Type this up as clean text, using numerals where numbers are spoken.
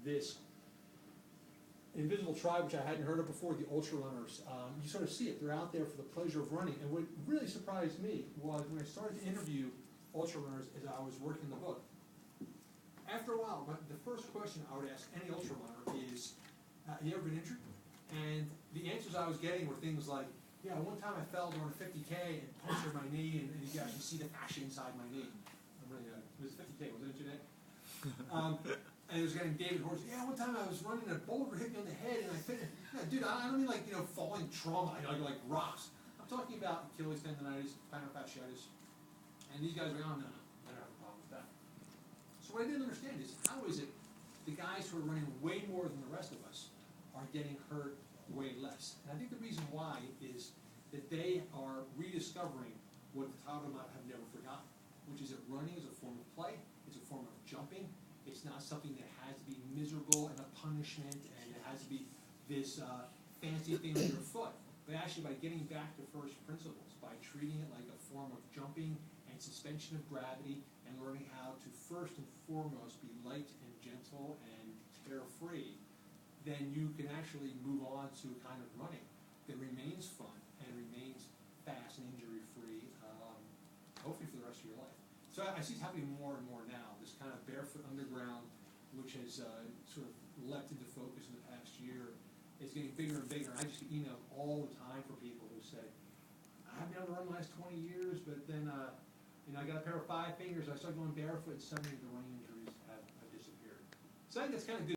this invisible tribe, which I hadn't heard of before, the ultra runners. You sort of see it. They're out there for the pleasure of running. And what really surprised me was when I started to interview ultra runners as I was working the book. After a while, the first question I would ask any ultra runner is, have you ever been injured? And the answers I was getting were things like, yeah, one time I fell during a 50K and punctured my knee, and you guys can see the fascia inside my knee. It was 50K, wasn't it, Jeanette? And it was getting David Horse. Yeah, one time I was running and a boulder hit me on the head, and I fit. Yeah, dude, I don't mean like falling trauma, like rocks. I'm talking about Achilles tendonitis, plantar fasciitis, and these guys are on. No, I don't have a problem with that. So what I didn't understand is how is it the guys who are running way more than the rest of us are getting hurt way less? And I think the reason why is that they are rediscovering what the top of them have never forgotten, which is that running is a form of play, it's a form of jumping, it's not something that has to be miserable and a punishment, and it has to be this fancy thing on your foot. But actually by getting back to first principles, by treating it like a form of jumping and suspension of gravity, and learning how to first and foremost be light and gentle and carefree, then you can actually move on to a kind of running that remains fun and remains fast and injury-free, hopefully for the rest of your life. So I see it happening more and more now, this kind of barefoot underground, which has sort of leapt into focus in the past year, is getting bigger and bigger. I just get emails all the time from people who say, I haven't been able to run the last 20 years, but then I got a pair of 5 fingers, I started going barefoot, and suddenly the running injuries have disappeared. So I think that's kind of good.